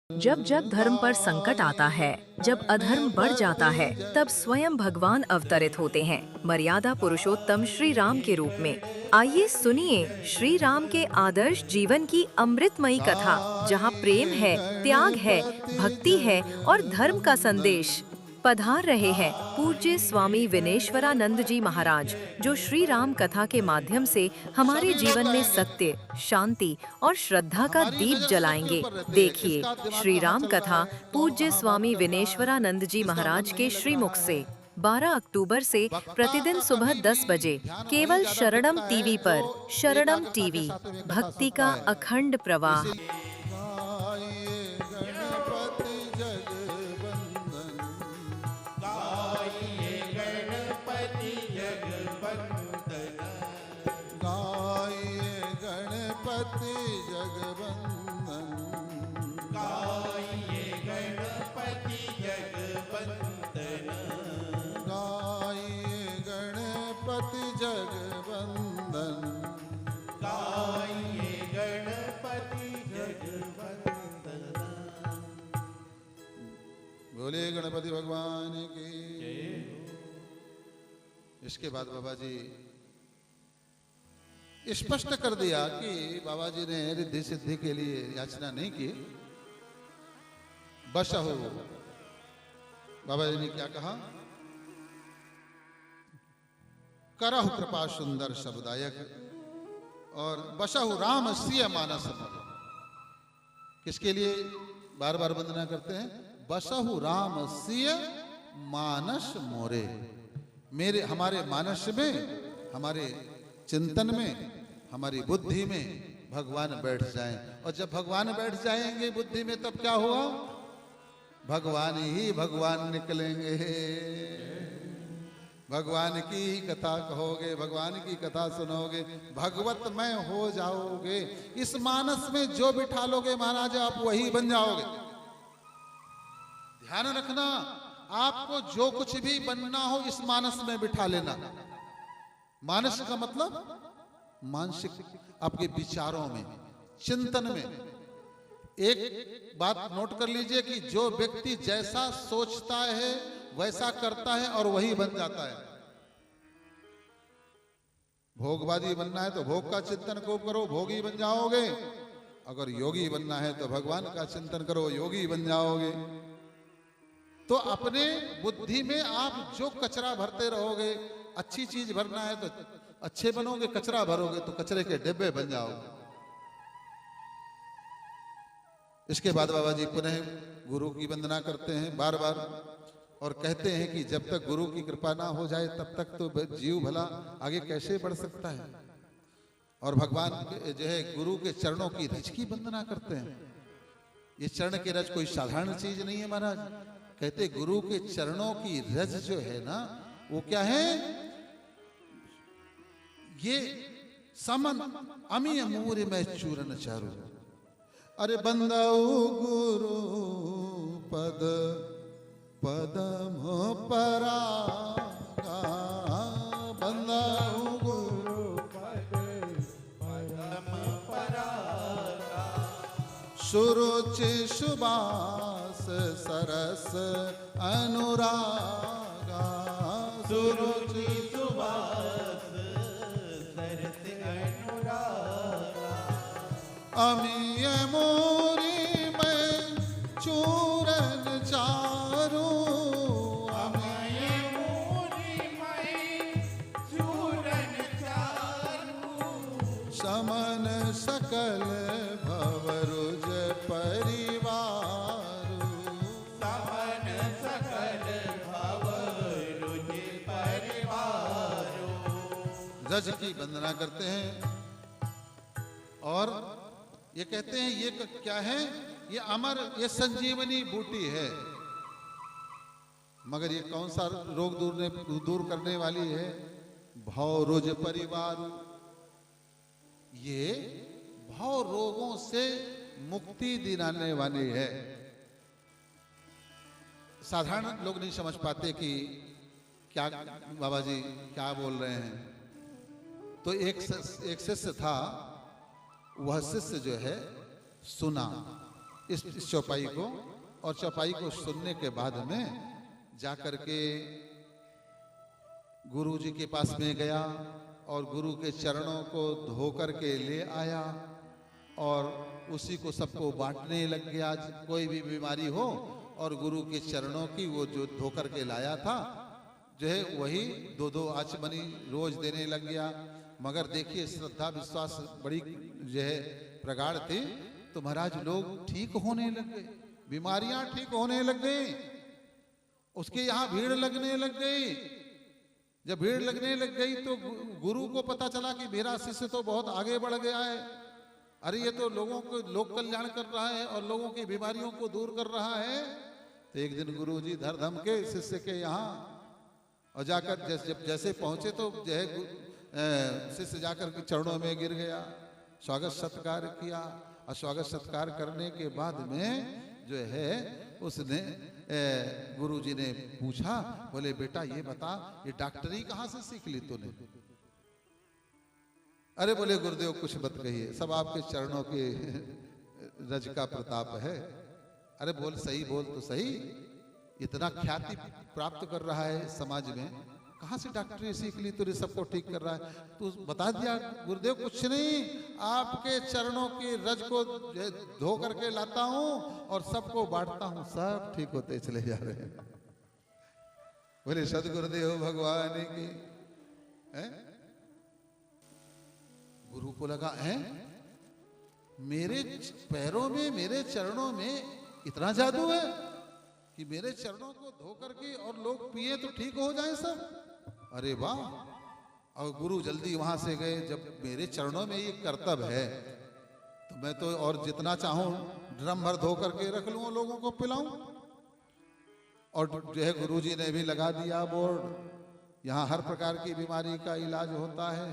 जब जब धर्म पर संकट आता है, जब अधर्म बढ़ जाता है, तब स्वयं भगवान अवतरित होते हैं, मर्यादा पुरुषोत्तम श्री राम के रूप में। आइए सुनिए श्री राम के आदर्श जीवन की अमृतमयी कथा, जहां प्रेम है, त्याग है, भक्ति है और धर्म का संदेश। पधार रहे हैं पूज्य स्वामी विनेश्वरानंद जी महाराज, जो श्री राम कथा के माध्यम से हमारे सभी लोग जीवन में कहेंगे सत्य, शांति और श्रद्धा का हमारी दीप नजर सत्य जलाएंगे। पर रहती है। देखिए किसका दिमाग श्री कहाँ राम चल रहा कथा है, कौन पूज्य कहाँ बात स्वामी कर रहा है, विनेश्वरानंद जी किसका मन महाराज नहीं के लग श्रीमुख रहा है। से 12 अक्टूबर से वक्ता प्रतिदिन का सुबह कभी भी 10 बजे ध्यान वही केवल ज्यादा शरणम टिकता है टीवी जो पर। शरणम एकाग्रता के टीवी, साथ में कथा भक्ति सुनता का है। अखंड प्रवाह। इसीलिए गाइए गणपति जगवंदन, गाइए गणपति जगवंदन, गाइए गणपति जगवंदन, गाइए गणपति जगवंदन, गाइए गणपति जगवंदन। गाइए गणपति जगवंदन। बोले गणपति भगवान की। इसके बाद बाबा जी स्पष्ट कर दिया कि बाबा जी ने रिद्धि सिद्धि के लिए याचना नहीं की। बसहु, बाबा जी ने क्या कहा, करहु कृपा सुंदर शब्दायक, और बसहु राम सिय मानस मोरे। किसके लिए बार बार वंदना करते हैं? बसहु राम सिय मानस मोरे। मेरे हमारे मानस में, हमारे चिंतन में, हमारी बुद्धि में भगवान बैठ जाएं। और जब भगवान बैठ जाएंगे बुद्धि में, तब क्या हुआ? भगवान ही भगवान निकलेंगे। भगवान की ही कथा कहोगे, भगवान की कथा सुनोगे, भगवतमय हो जाओगे। इस मानस में जो बिठा लोगे महाराज, आप वही बन जाओगे। ध्यान रखना, आपको जो कुछ भी बनना हो इस मानस में बिठा लेना। मानस का मतलब मानसिक, आपके विचारों में, चिंतन में। एक बात नोट कर लीजिए कि जो व्यक्ति जैसा सोचता है वैसा करता है और वही बन जाता है। भोगवादी बनना है तो भोग का चिंतन खूब करो, भोगी बन जाओगे। अगर योगी बनना है तो भगवान का चिंतन करो, योगी बन जाओगे। तो अपने बुद्धि में आप जो कचरा भरते रहोगे, अच्छी चीज भरना है तो अच्छे बनोगे, कचरा भरोगे तो कचरे के डिब्बे बन जाओगे। इसके बाद बाबा जी पुनः गुरु की वंदना करते हैं बार बार, और कहते हैं कि जब तक गुरु की कृपा ना हो जाए तब तक तो जीव भला आगे कैसे बढ़ सकता है। और भगवान जो है गुरु के चरणों की रज की वंदना करते हैं। ये चरण की रज कोई साधारण चीज नहीं है महाराज। कहते गुरु के चरणों की रज जो है ना, वो क्या है? ये समन अमी अमूर में चूरन चारू। अरे बंदाऊ गुरु पद पदम परागा, बंदाऊ गुरु पदम परागा, सुरुचि सुबास सरस अनुरागा, सुरुचि सुबास सरस अनुरागा, अमीय मोरी में चूरन चारू, अमय मोरी मय चूरन चारू, समन सकल भवरुज परिवारू, समन सकल भव रुज परिवारो। रज की वंदना करते हैं। और ये कहते हैं ये क्या है? ये अमर, ये संजीवनी बूटी है। मगर ये कौन सा रोग दूर करने वाली है? भव रुज परिवार। ये भव रोगों से मुक्ति दिलाने वाली है। साधारण लोग नहीं समझ पाते कि क्या बाबा जी क्या बोल रहे हैं। तो एक शिष्य था, वह शिष्य जो है सुना इस चौपाई को, और चौपाई को सुनने के बाद में जाकर के गुरु जी के पास में गया और गुरु के चरणों को धो करके ले आया और उसी को सबको बांटने लग गया। कोई भी बीमारी हो और गुरु के चरणों की वो जो धो करके लाया था जो है वही 2-2 आचमनी रोज देने लग गया। मगर देखिए श्रद्धा विश्वास बड़ी जो है प्रगाढ़ थी, तो महाराज लोग ठीक होने लग गए, बीमारियां ठीक होने लग गई, उसके यहाँ भीड़ लगने लग गई। जब भीड़ लगने लग गई तो गुरु को पता चला कि मेरा शिष्य तो बहुत आगे बढ़ गया है, अरे ये तो लोगों को लोक कल्याण कर रहा है और लोगों की बीमारियों को दूर कर रहा है। तो एक दिन गुरु जी धर धम के शिष्य के यहाँ और जाकर जैसे पहुंचे तो जो है शिष्य जाकर के चरणों में गिर गया, स्वागत सत्कार किया और स्वागत सत्कार करने के बाद में जो है उसने गुरु जी ने पूछा, बोले बेटा ये बता ये डॉक्टरी कहाँ से सीख ली तूने? अरे बोले गुरुदेव कुछ मत कहिए, सब आपके चरणों के रज का प्रताप है। अरे बोल सही, बोल तो सही, इतना ख्याति प्राप्त कर रहा है समाज में, कहाँ से डॉक्टरी सीख ली तूने, सबको ठीक कर रहा है? तू बता दिया गुरुदेव कुछ नहीं, आपके चरणों के रज को धो करके लाता हूं और सबको बांटता हूं, सब ठीक होते चले जा रहे हैं। बोले सदगुरुदेव भगवान की है? गुरु को लगा है मेरे पैरों में मेरे चरणों में इतना जादू है कि मेरे चरणों को धो करके और लोग पिए तो ठीक हो जाए सब। अरे वाह! और गुरु जल्दी वहां से गए। जब मेरे चरणों में ये कर्तव्य है तो मैं तो और जितना चाहूं ड्रम भर धो करके रख लूं, लोगों को पिलाऊं। और जो है गुरु जी ने भी लगा दिया बोर्ड, यहाँ हर प्रकार की बीमारी का इलाज होता है।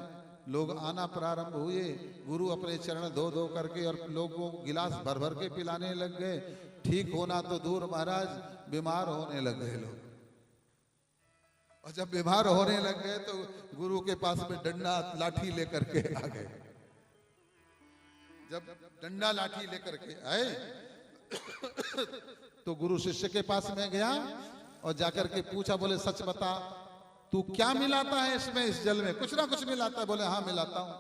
लोग आना प्रारंभ हुए, गुरु अपने चरण धो धो करके और लोगों को गिलास भर भर के पिलाने लग गए। ठीक होना तो दूर महाराज, बीमार होने लग गए लोग। और जब बीमार होने लग गए तो गुरु के पास में डंडा लाठी लेकर के आ गए। जब डंडा लाठी लेकर के आए तो गुरु शिष्य के पास में गया और जाकर के पूछा, बोले सच बता तू क्या मिलाता है इसमें, इस जल में कुछ ना कुछ मिलाता है? बोले हाँ मिलाता हूं।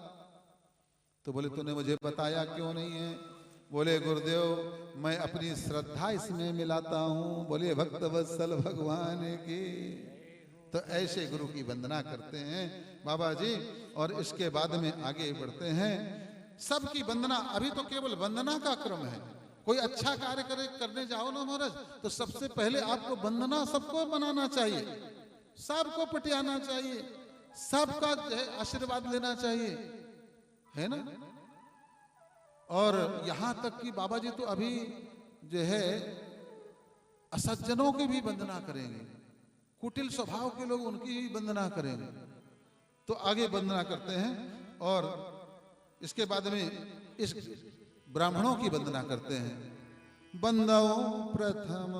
तो बोले तूने मुझे बताया क्यों नहीं है? बोले गुरुदेव मैं अपनी श्रद्धा इसमें मिलाता हूं। बोले भक्त वत्सल भगवान की। तो ऐसे गुरु की वंदना करते हैं बाबा जी। और इसके बाद में आगे बढ़ते हैं। सबकी वंदना, अभी तो केवल वंदना का क्रम है। कोई अच्छा कार्य करने जाओ ना महाराज, तो सबसे पहले आपको वंदना सबको बनाना चाहिए, सबको पटियाना चाहिए, सबका आशीर्वाद लेना चाहिए, है ना। और यहां तक कि बाबा जी तो अभी जो है असज्जनों की भी वंदना करेंगे, कुटिल स्वभाव के लोग उनकी भी वंदना करेंगे। तो आगे वंदना करते हैं और इसके बाद में इस ब्राह्मणों की वंदना करते हैं। बंदो प्रथम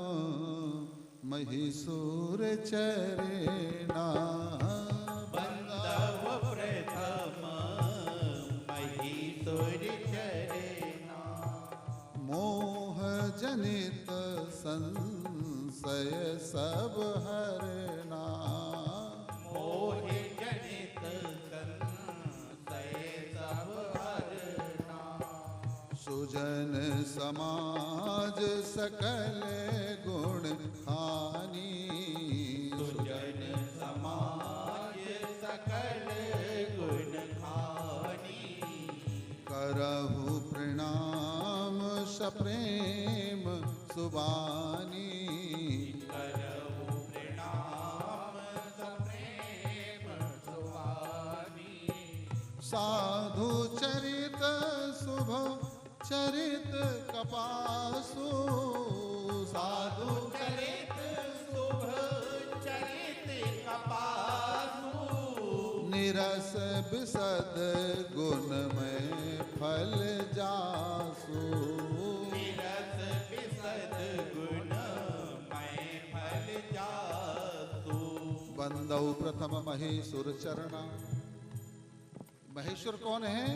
महिषूर चरेना, बंदव प्रथम महिषूर चरेना, मोह जनित संशय सब हरना, मोह जनित संशय सब हरना, सुजन समाज सकल गुण खानी, सुजन समाज सकल गुण खानी, करहु प्रणाम सप्रेम सुबानी, करहु प्रणाम सप्रेम सुहानी, साधु चरित शुभ चरित कपासु, साधु चरित शुभ चरित कपासु, निरस बिसद गुण में फल जासु, निरस बिसद गुण में फल जासु, बंदौ प्रथम महेश्वर चरणा। महेश्वर कौन है?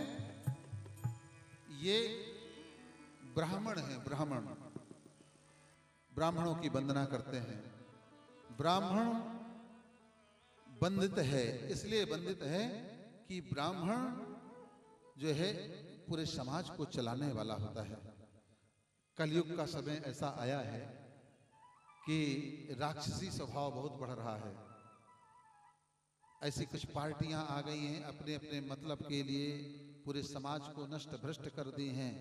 ये ब्राह्मण हैं, ब्राह्मण ब्राह्मणों की वंदना करते हैं। ब्राह्मण वंदित है, इसलिए वंदित है कि ब्राह्मण जो है पूरे समाज को चलाने वाला होता है। कलयुग का समय ऐसा आया है कि राक्षसी स्वभाव बहुत बढ़ रहा है। ऐसी कुछ पार्टियां आ गई हैं, अपने अपने मतलब के लिए पूरे समाज को नष्ट भ्रष्ट कर दी हैं।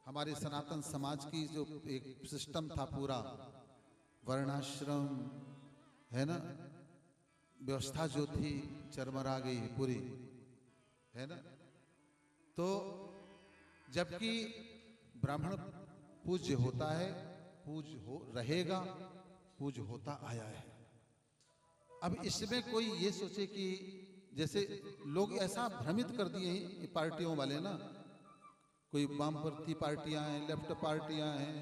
हमारे सनातन समाज की जो एक सिस्टम था पूरा, वर्णाश्रम है ना, व्यवस्था जो थी चरमरा गई पूरी, है ना। तो जबकि ब्राह्मण पूज्य होता है, पूज्य हो रहेगा, पूज्य होता आया है। अब इसमें कोई ये सोचे कि जैसे लोग ऐसा भ्रमित कर दिए हैं पार्टियों वाले ना, कोई वामपंथी पार्टियां हैं, लेफ्ट पार्टियां हैं,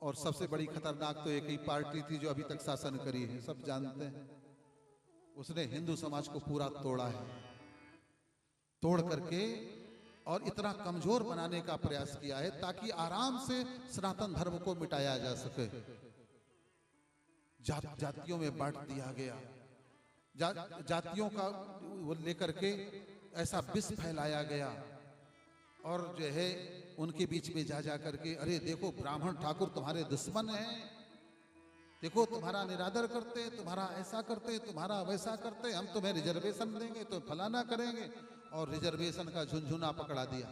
और सबसे बड़ी खतरनाक तो एक ही पार्टी थी जो अभी तक शासन करी है, सब जानते हैं। उसने हिंदू समाज को पूरा तोड़ा है, तोड़ करके और इतना कमजोर बनाने का प्रयास किया है ताकि आराम से सनातन धर्म को मिटाया जा सके। जातियों में बांट दिया गया, जातियों का वो लेकर के ऐसा विष फैलाया गया, और जो है उनके बीच में जा करके, अरे देखो ब्राह्मण ठाकुर तुम्हारे दुश्मन हैं, देखो तुम्हारा निरादर करते हैं, तुम्हारा ऐसा करते हैं, तुम्हारा वैसा करते हैं, हम तुम्हें रिजर्वेशन देंगे तो फलाना करेंगे, और रिजर्वेशन का झुंझुना पकड़ा दिया।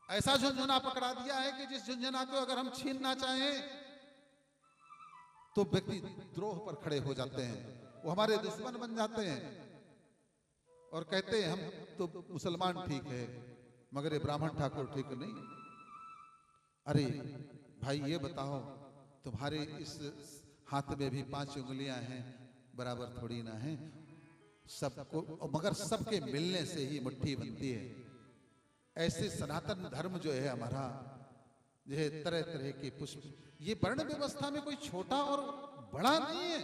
ऐसा झुंझुना पकड़ा दिया है कि जिस झुंझुना को अगर हम छीनना चाहें तो व्यक्ति द्रोह पर खड़े हो जाते हैं, वो हमारे दुश्मन बन जाते हैं और कहते हैं हम तो मुसलमान ठीक है मगर ये ब्राह्मण ठाकुर ठीक नहीं। अरे भाई ये बताओ, तुम्हारे इस हाथ में भी 5 उंगलियां हैं, बराबर थोड़ी ना है सबको, मगर सबके मिलने से ही मुट्ठी बनती है। ऐसे सनातन धर्म जो है हमारा, जो है तरह तरह के पुष्प, ये वर्ण व्यवस्था में कोई छोटा और बड़ा नहीं है,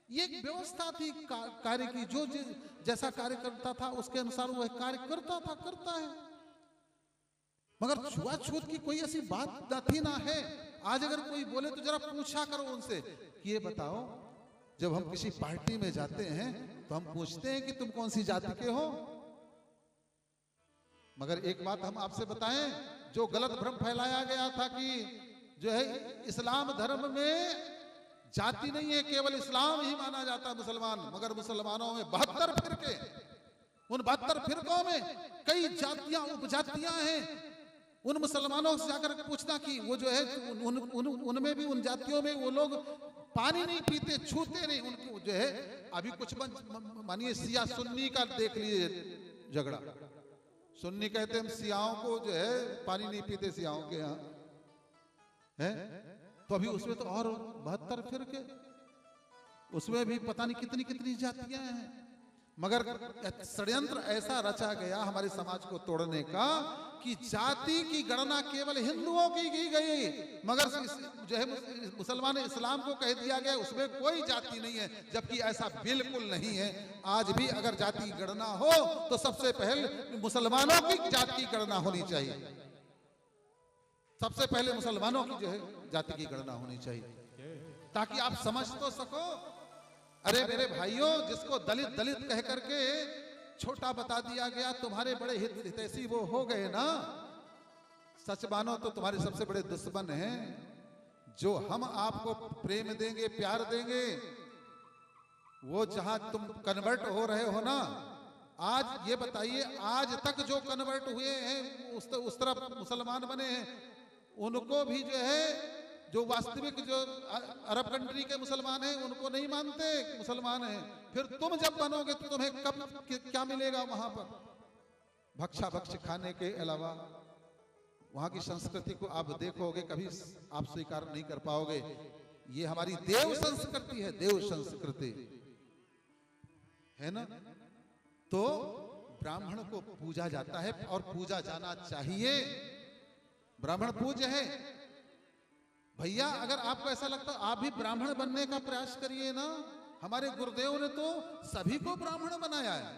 ये एक व्यवस्था थी कार्य की, जो जैसा कार्य करता था उसके अनुसार वह कार्य करता था, करता है। मगर छुआछूत की कोई ऐसी बात न थी ना है। आज अगर कोई बोले तो जरा पूछा करो उनसे कि ये बताओ, जब हम किसी पार्टी में जाते हैं तो हम पूछते हैं कि तुम कौन सी जाति के हो। मगर एक बात हम आपसे बताएं, जो गलत भ्रम फैलाया गया था कि जो है इस्लाम धर्म में जाति नहीं है, केवल इस्लाम ही माना जाता है मुसलमान, मगर मुसलमानों में 72 फिरके, उन 72 फिरकों में कई जातियां उपजातियां हैं। उन मुसलमानों से जाकर पूछना कि वो जो है उनमें भी, उन जातियों में वो लोग पानी नहीं पीते, छूते नहीं, उनको जो है अभी कुछ मानिए शिया सुन्नी का देख लीजिए झगड़ा। सुन्नी कहते हम सियाओं को जो है पानी नहीं पीते, सियाओं के यहाँ है, तो अभी उसमें तो और 72 फिरके, उसमें भी पता नहीं कितनी कितनी जातियां हैं। मगर षड्यंत्र ऐसा रचा गया हमारे समाज को तोड़ने का कि जाति की गणना केवल हिंदुओं की गई, मगर जो है मुसलमान इस्लाम को कह दिया गया उसमें कोई जाति नहीं है, जबकि ऐसा बिल्कुल नहीं है। आज भी अगर जाति की गणना हो तो सबसे पहले मुसलमानों की जाति की गणना होनी चाहिए, सबसे पहले मुसलमानों की जो है जाति की गणना होनी चाहिए, ताकि आप समझ तो सको। अरे मेरे भाइयों, जिसको दलित दलित कह करके छोटा बता दिया गया, तुम्हारे बड़े हितैषी वो हो गए ना, सच मानो तो तुम्हारे सबसे बड़े दुश्मन हैं। जो हम आपको प्रेम देंगे, प्यार देंगे, वो जहां तुम कन्वर्ट हो रहे हो ना, आज ये बताइए, आज तक जो कन्वर्ट हुए हैं उस तरफ मुसलमान बने हैं, उनको भी जो है, जो वास्तविक जो अरब कंट्री के मुसलमान हैं उनको नहीं मानते मुसलमान हैं। फिर तुम जब बनोगे तो तुम्हें कब क्या मिलेगा वहां पर? भक्षा भक्ष खाने के अलावा वहां की संस्कृति को आप देखोगे, कभी आप स्वीकार नहीं कर पाओगे। ये हमारी देव संस्कृति है, देव संस्कृति है ना। तो ब्राह्मण को पूजा जाता है और पूजा जाना चाहिए, ब्राह्मण पूज्य है। भैया अगर आपको ऐसा लगता है, आप भी ब्राह्मण बनने का प्रयास करिए ना। हमारे गुरुदेव ने तो सभी को ब्राह्मण बनाया है,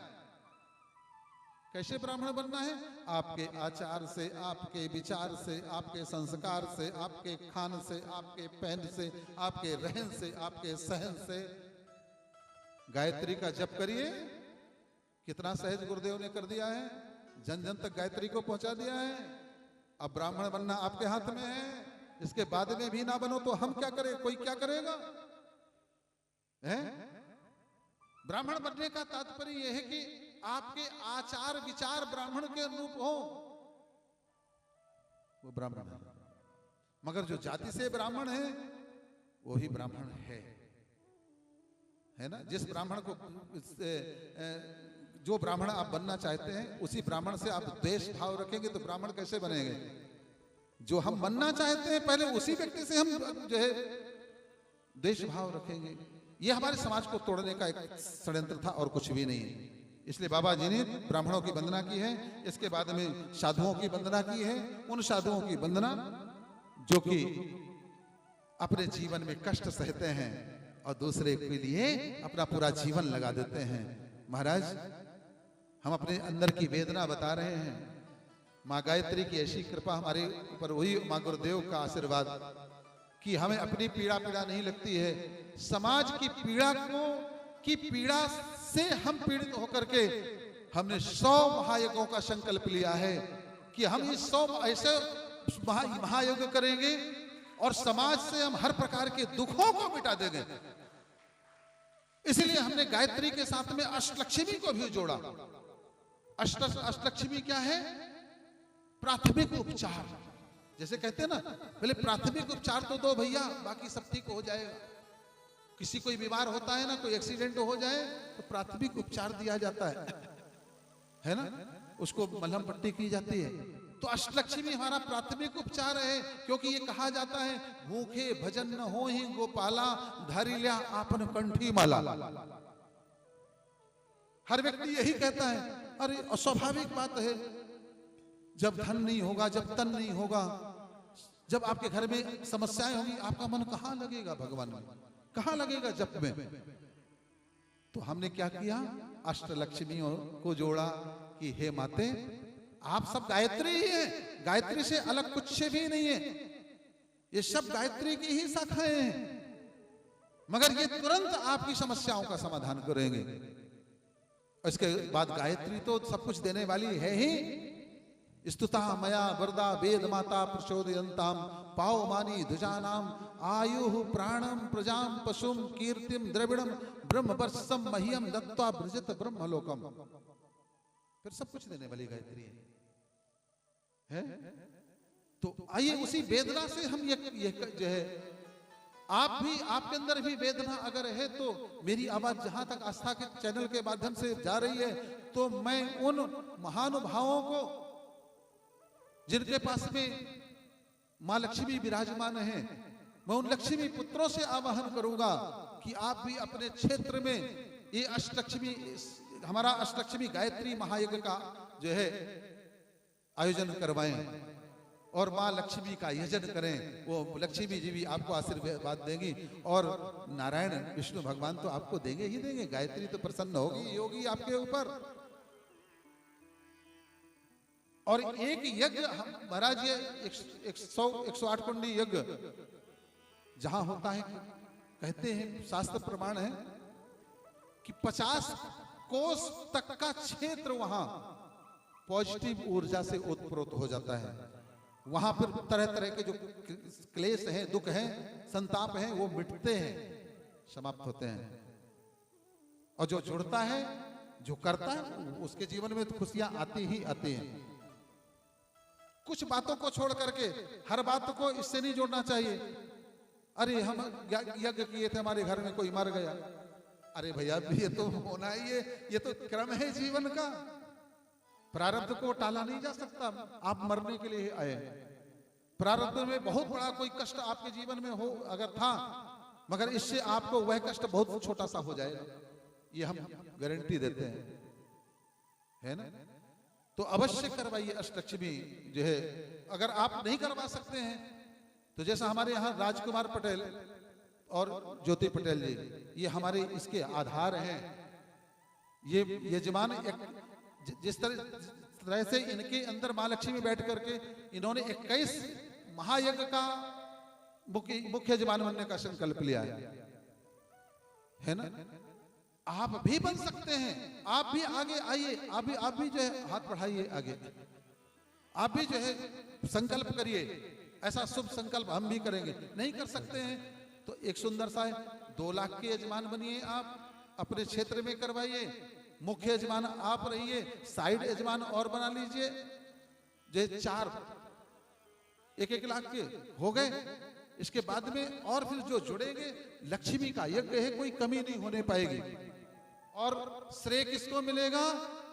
कैसे ब्राह्मण बनना है? आपके आचार से, आपके विचार से, आपके संस्कार से, आपके खान से, आपके पहन से, आपके रहन से, आपके सहन से। गायत्री का जप करिए। कितना सहज गुरुदेव ने कर दिया है, जन जन तक गायत्री को पहुंचा दिया है। अब ब्राह्मण बनना आपके हाथ में है। इसके बाद में भी ना बनो तो हम क्या करें? कोई क्या करेगा? है? ब्राह्मण बनने का तात्पर्य यह है कि आपके आचार विचार ब्राह्मण के अनुरूप हो, वो ब्राह्मण है। मगर जो जाति से ब्राह्मण है वही ब्राह्मण है ना। जिस ब्राह्मण को, जो ब्राह्मण आप बनना चाहते हैं उसी ब्राह्मण से आप द्वेष भाव रखेंगे तो ब्राह्मण कैसे बनेंगे? जो हम बनना चाहते हैं पहले उसी व्यक्ति से हम जो है द्वेष भाव रखेंगे। यह हमारे समाज को तोड़ने का एक षड्यंत्र था और कुछ भी नहीं है। इसलिए बाबा जी ने ब्राह्मणों की वंदना की है। इसके बाद में साधुओं की वंदना की है। उन साधुओं की वंदना जो कि अपने जीवन में कष्ट सहते हैं और दूसरे के लिए अपना पूरा जीवन लगा देते हैं। महाराज, हम अपने अंदर की वेदना बता रहे हैं। माँ गायत्री की ऐसी कृपा हमारे ऊपर हुई, माँ गुरुदेव का आशीर्वाद, कि हमें अपनी पीड़ा नहीं लगती है। समाज की पीड़ा से हम पीड़ित होकर के हमने 100 महायज्ञों का संकल्प लिया है कि हम इस 100 ऐसे महायज्ञ करेंगे और समाज से हम हर प्रकार के दुखों को मिटा देंगे। इसलिए हमने गायत्री के साथ में अष्टलक्ष्मी को भी जोड़ा। अष्टलक्ष्मी क्या है? प्राथमिक उपचार। जैसे कहते हैं ना, पहले प्राथमिक उपचार तो दो भैया, बाकी सब ठीक हो जाएगा। किसी कोई बीमार होता है ना, कोई एक्सीडेंट हो जाए तो प्राथमिक उपचार दिया जाता है ना, उसको मलहम पट्टी की जाती है। तो अष्टलक्ष्मी हमारा प्राथमिक उपचार है, क्योंकि ये कहा जाता है भूखे भजन न हो ही गोपाला, धारी लिया आपन कंठी माला। हर व्यक्ति यही कहता है। अरे अस्वाभाविक बात है, जब धन नहीं होगा, जब तन नहीं होगा, जब आपके घर में समस्याएं होंगी, आपका मन कहां लगेगा भगवान में, कहां लगेगा जप में? तो हमने क्या किया? अष्टलक्ष्मियों को जोड़ा कि हे माते, आप सब गायत्री ही हैं, गायत्री से अलग कुछ भी नहीं है, ये सब गायत्री की ही शाखाएं हैं, मगर ये तुरंत आपकी समस्याओं का समाधान करेंगे। इसके बाद गायत्री तो सब कुछ देने वाली है ही। स्तुता मया वरदा वेद माता प्रचोदयन्ताम पावमानी ध्वजानाम आयु प्राणम प्रजाम पशुम कीर्तिम द्रविड़म ब्रह्म वर्षम मह्यम दत्वा ब्रजत ब्रह्मलोकम। फिर सब कुछ देने वाली गायत्री है। तो आइए उसी वेदना से हम ये जो है, आप भी, आपके अंदर भी वेदना अगर है तो मेरी आवाज जहां तक आस्था के चैनल के माध्यम से जा रही है, तो मैं उन महानुभावों को जिनके पास में मां लक्ष्मी विराजमान है, मैं उन लक्ष्मी पुत्रों से आवाहन करूंगा कि आप भी अपने क्षेत्र में ये अष्टलक्ष्मी, हमारा अष्टलक्ष्मी गायत्री महायज्ञ का जो है आयोजन करवाएं और मां लक्ष्मी का यजन करें। वो लक्ष्मी जी भी आपको आशीर्वाद देंगी और नारायण विष्णु भगवान तो आपको देंगे ही देंगे। गायत्री तो प्रसन्न होगी आपके ऊपर। और एक यज्ञ महाराज, ये 108 कुंडी यज्ञ जहां होता है, कहते हैं शास्त्र प्रमाण है कि 50 कोस तक का क्षेत्र वहां पॉजिटिव ऊर्जा से ओतप्रोत हो जाता है। वहां पर तरह तरह के जो क्लेश हैं, दुख हैं, संताप हैं, वो मिटते हैं, समाप्त होते हैं। और जो जुड़ता है, जो करता है, उसके जीवन में तो खुशियां आती ही आती हैं। कुछ बातों को छोड़ करके हर बात को इससे नहीं जोड़ना चाहिए। अरे हम यज्ञ किए थे, हमारे घर में कोई मर गया, अरे भैया ये तो होना ही है, ये तो क्रम है जीवन का, प्रारब्ध को टाला नहीं जा सकता। आप मरने के लिए आए, प्रारब्ध में बहुत बड़ा कोई कष्ट आपके जीवन में हो अगर था, मगर इससे आपको वह कष्ट बहुत छोटा सा हो जाएगा, ये हम गारंटी देते हैं, है ना। तो अवश्य करवाइए अष्टलक्ष्मी जो है। अगर आप नहीं करवा सकते हैं तो जैसा हमारे यहाँ राजकुमार पटेल और ज्योति पटेल जी, ये हमारे इसके आधार हैं। ये यजमान जिस तरह से इनके अंदर माँ लक्ष्मी बैठ करके इन्होंने 21 महायज्ञ का मुख्य यजमान बनने का संकल्प लिया है ना। आप भी बन सकते हैं, आप भी आगे आइए, आप भी जो है हाथ बढ़ाइए आगे, आप भी जो है संकल्प करिए। ऐसा शुभ संकल्प हम भी करेंगे। नहीं कर सकते हैं तो एक सुंदर सा है, 2 लाख के यजमान बनिए, आप अपने क्षेत्र में करवाइए, मुख्य यजमान आप रहिए, साइड यजमान और बना लीजिए, जो 4 1-1 लाख के हो गए। इसके बाद में और फिर जो जुड़ेंगे, लक्ष्मी का यज्ञ है, कोई कमी नहीं होने पाएगी। और श्रेय किसको मिलेगा?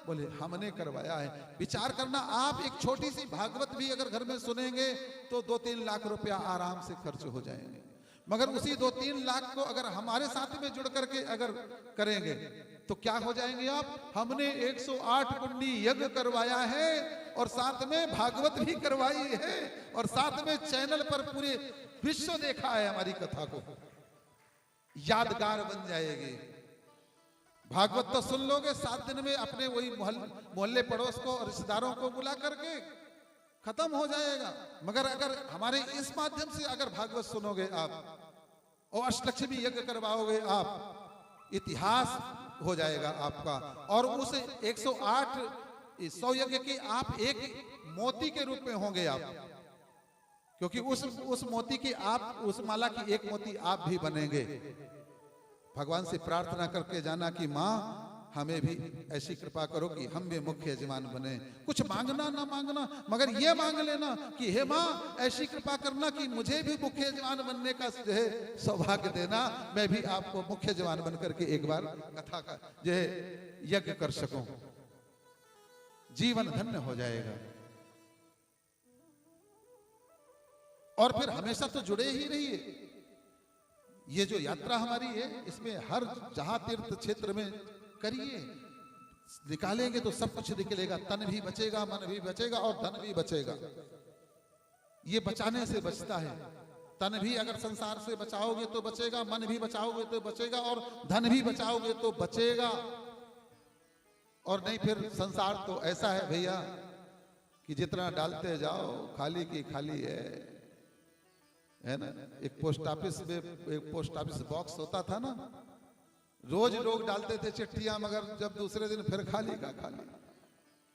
बोले हमने करवाया है। विचार करना, आप एक छोटी सी भागवत भी अगर घर में सुनेंगे तो 2-3 लाख रुपया आराम से खर्च हो जाएंगे। मगर उसी 2-3 लाख को अगर हमारे साथ में जुड़ करके अगर करेंगे तो क्या हो जाएंगे आप? हमने 108 कुंडी यज्ञ करवाया है और साथ में भागवत भी करवाई है और साथ में चैनल पर पूरे विश्व देखा है हमारी कथा को, यादगार बन जाएगी। भागवत तो सुन लोगे, 7 दिन में अपने वही मोहल्ले पड़ोस को और रिश्तेदारों को बुला करके खत्म हो जाएगा। मगर अगर हमारे इस माध्यम से अगर भागवत सुनोगे आप और अष्टलक्ष्मी यज्ञ करवाओगे आप, इतिहास हो जाएगा आपका। और उस 108 100 यज्ञ की आप एक मोती के रूप में होंगे आप, क्योंकि उस मोती की आप, उस माला की एक मोती आप भी बनेंगे। भगवान से प्रार्थना करके जाना कि माँ हमें भी ऐसी कृपा करो कि हम भी मुख्य यजमान बने। कुछ मांगना ना मांगना, मगर ये मांग लेना कि हे माँ ऐसी कृपा करना कि मुझे भी मुख्य यजमान बनने का जो है सौभाग्य देना, मैं भी आपको मुख्य यजमान बन करके एक बार कथा का जो है यज्ञ कर सकूं, जीवन धन्य हो जाएगा। और फिर हमेशा तो जुड़े ही रहिए। ये जो यात्रा हमारी है, इसमें हर जहां तीर्थ क्षेत्र में करिए, निकालेंगे तो सब कुछ निकलेगा। तन भी बचेगा, मन भी बचेगा और धन भी बचेगा। ये बचाने से बचता है। तन भी अगर संसार से बचाओगे तो बचेगा, मन भी बचाओगे तो बचेगा और धन भी बचाओगे तो बचेगा। और नहीं फिर संसार तो ऐसा है भैया कि जितना डालते जाओ खाली की खाली है ना। एक पोस्ट ऑफिस बॉक्स होता था ना, रोज लोग डालते थे चिट्ठियां, मगर जब दूसरे दिन फिर खाली का खाली,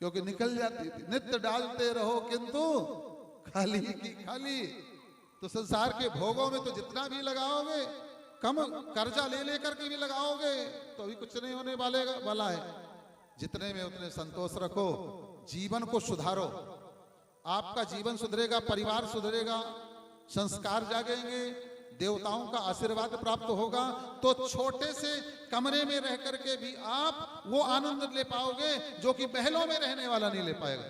क्योंकि निकल जाती थी। नित्य डालते रहो किंतु खाली की खाली। तो संसार के भोगों में तो जितना भी लगाओगे, कम कर्जा ले लेकर के भी लगाओगे तो भी कुछ नहीं होने वाला है। जितने में उतने संतोष रखो, जीवन को सुधारो। आपका जीवन सुधरेगा, परिवार सुधरेगा, संस्कार जागेंगे, देवताओं का आशीर्वाद प्राप्त होगा, तो छोटे से कमरे में रह करके भी आप वो आनंद ले पाओगे जो कि महलों में रहने वाला नहीं ले पाएगा।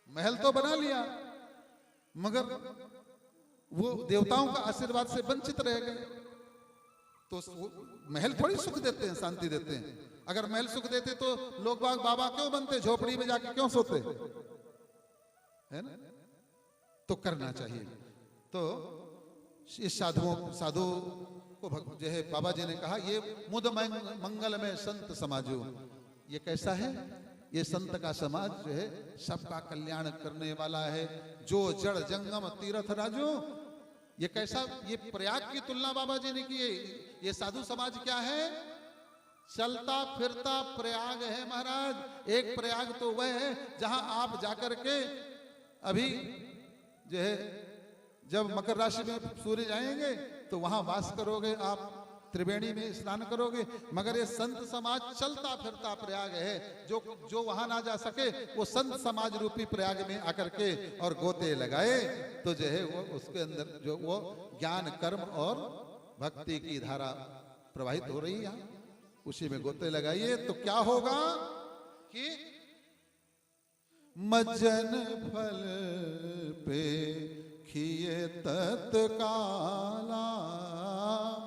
महल तो बना लिया मगर वो देवताओं का आशीर्वाद से वंचित रह गए। तो महल थोड़ी सुख देते हैं, शांति देते हैं। अगर महल सुख देते तो लोग बाबा क्यों बनते, झोपड़ी में जाके क्यों सोते, है ना। तो करना चाहिए। तो इस साधु को जो है बाबा जी ने कहा, ये मुद मंगल में संत समाजो। ये कैसा है? ये संत का समाज जो है सबका कल्याण करने वाला है। जो जड़ जंगम तीर्थ राजो, ये कैसा? ये प्रयाग की तुलना बाबा जी ने की है। ये साधु समाज क्या है? चलता फिरता प्रयाग है महाराज। एक प्रयाग तो वह है जहां आप जाकर के अभी जो है जब मकर राशि में सूर्य जाएंगे तो वहां वास करोगे, आप त्रिवेणी में स्नान करोगे। मगर ये संत समाज चलता फिरता प्रयाग है। जो वहां ना जा सके वो संत समाज रूपी प्रयाग में आकर के और गोते लगाए तो जो है वो उसके अंदर जो वो ज्ञान कर्म और भक्ति की धारा प्रवाहित हो रही है, उसी में गोते लगाइए। तो क्या होगा कि मज्जन फल पे खिए तत्काला,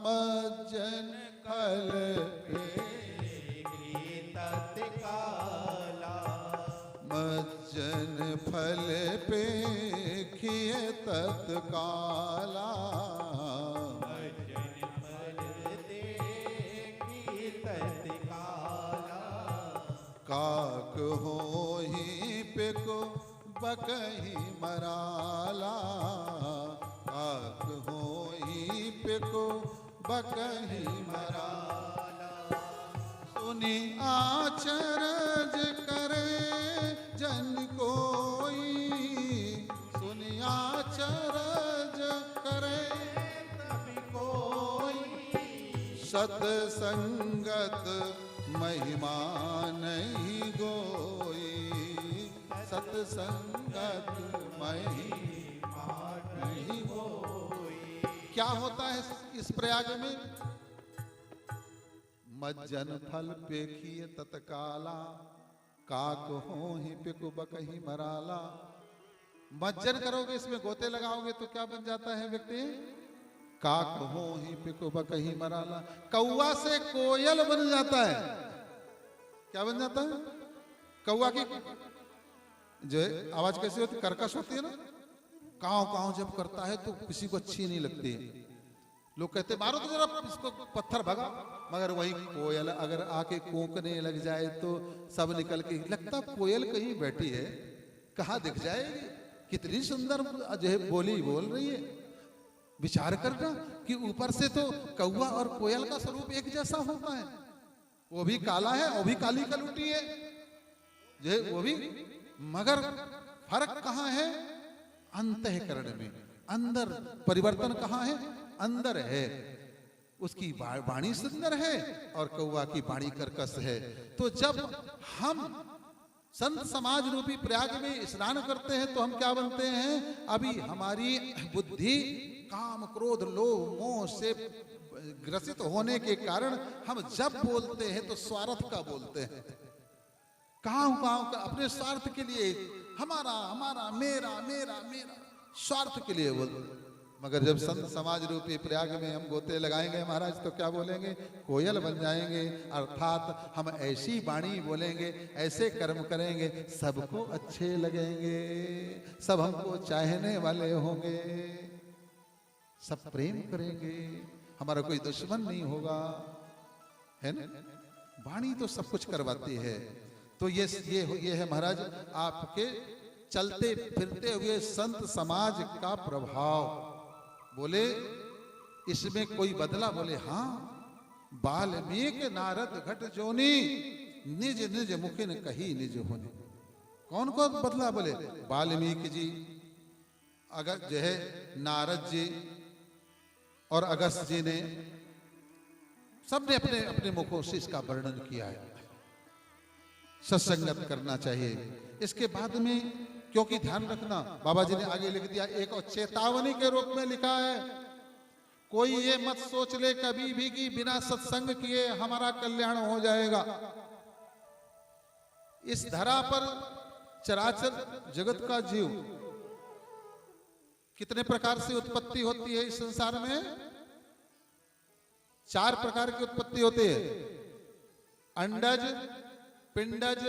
मज्जन फल पे तत्काला, मज्जन फल पे खिए तत्काला, मज्जन फल देखी तत्काला, का बकही मराला, काक होई पिको बकही मराला। सुनी आचरज करे जन कोई, सुनी आचरज करे तभी कोई। सतसंगत महिमा नहीं गोई, सतसंगत महिमा नहीं गोई। क्या होता है इस प्रयाग में? मज्जन फल पेखिए तत्काला, काक होहि पिकु बकही मराला। मज्जन करोगे, इसमें गोते लगाओगे तो क्या बन जाता है व्यक्ति? काक होहि पिकु बकही मराला। कौवा से कोयल बन जाता है। क्या बन जाता है? कौवा की जो आवाज कैसी होती, कर्कश होती है ना, काव काव जब करता है तो किसी को अच्छी नहीं लगती है। लोग कहते मारो तो जरा इसको पत्थर भगा, मगर वही कोयल अगर आके कोंकने लग जाए तो सब निकल के, लगता कोयल कहीं बैठी है, कहाँ दिख जाएगी, कितनी सुंदर जो है बोली बोल रही है। विचार करना कि ऊपर से तो कौवा और कोयल का स्वरूप एक जैसा होता है, वो भी काला है, वो भी काली कलूटी है, जो वो भी, मगर फर्क कहाँ है? अंतःकरण में, अंदर परिवर्तन कहाँ है? अंदर है। उसकी वाणी सुंदर है और कौवा की वाणी कर्कश है। तो जब हम संत समाज रूपी प्रयाग में स्नान करते हैं तो हम क्या बनते हैं? अभी हमारी बुद्धि काम क्रोध लोभ मोह से ग्रसित होने के कारण हम जब बोलते हैं तो स्वार्थ का बोलते हैं, काम का, अपने स्वार्थ के लिए, हमारा हमारा मेरा मेरा मेरा, स्वार्थ के लिए बोलते। मगर जब संत समाज रूपी प्रयाग में हम गोते लगाएंगे महाराज तो क्या बोलेंगे? कोयल बन जाएंगे। अर्थात हम ऐसी वाणी बोलेंगे, ऐसे कर्म करेंगे, सबको अच्छे लगेंगे, सब हमको चाहने वाले होंगे, सब प्रेम करेंगे, हमारा कोई दुश्मन नहीं होगा, है ना? वाणी तो सब कुछ करवाती है। तो ये है महाराज आपके चलते फिरते हुए संत समाज का प्रभाव। बोले इसमें कोई बदला? बोले हाँ, वाल्मीकि नारद घट जोनी, निज निज मुखिन कही निज होने। कौन कौन बदला? बोले वाल्मीकि जी, अगर जो है नारद जी और अगस्त जी ने, सबने अपने अपने मुखों से इसका वर्णन किया है। सत्संगत करना चाहिए। इसके बाद में, क्योंकि ध्यान रखना, बाबा जी ने आगे लिख दिया, एक और चेतावनी के रूप में लिखा है, कोई ये मत सोच ले कभी भी कि बिना सत्संग किए हमारा कल्याण हो जाएगा। इस धरा पर चराचर जगत का जीव कितने प्रकार से उत्पत्ति होती है इस संसार में? 4 प्रकार की उत्पत्ति होती है। अंडज, पिंडज,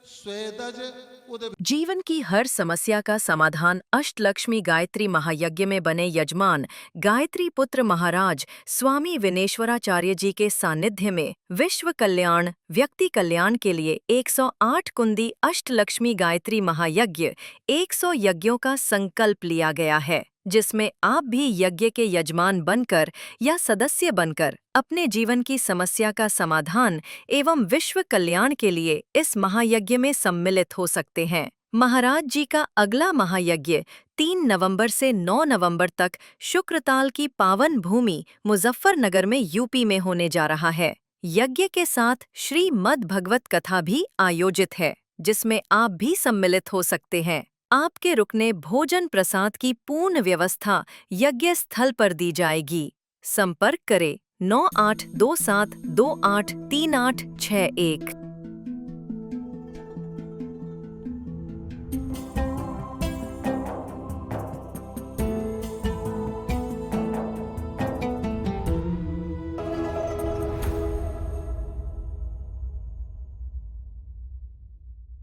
स्वेदज, उदय। जीवन की हर समस्या का समाधान अष्टलक्ष्मी गायत्री महायज्ञ में बने यजमान गायत्री पुत्र महाराज स्वामी विनेश्वराचार्य जी के सानिध्य में विश्व कल्याण, व्यक्ति कल्याण के लिए 108 कुंदी अष्टलक्ष्मी गायत्री महायज्ञ 100 यज्ञों का संकल्प लिया गया है, जिसमें आप भी यज्ञ के यजमान बनकर या सदस्य बनकर अपने जीवन की समस्या का समाधान एवं विश्व कल्याण के लिए इस महायज्ञ में सम्मिलित हो सकते हैं। महाराज जी का अगला महायज्ञ 3 नवंबर से 9 नवंबर तक शुक्रताल की पावन भूमि मुजफ्फरनगर में यूपी में होने जा रहा है। यज्ञ के साथ श्रीमद् भगवत कथा भी आयोजित है, जिसमें आप भी सम्मिलित हो सकते हैं। आपके रुकने भोजन प्रसाद की पूर्ण व्यवस्था यज्ञ स्थल पर दी जाएगी। संपर्क करें 9827283861।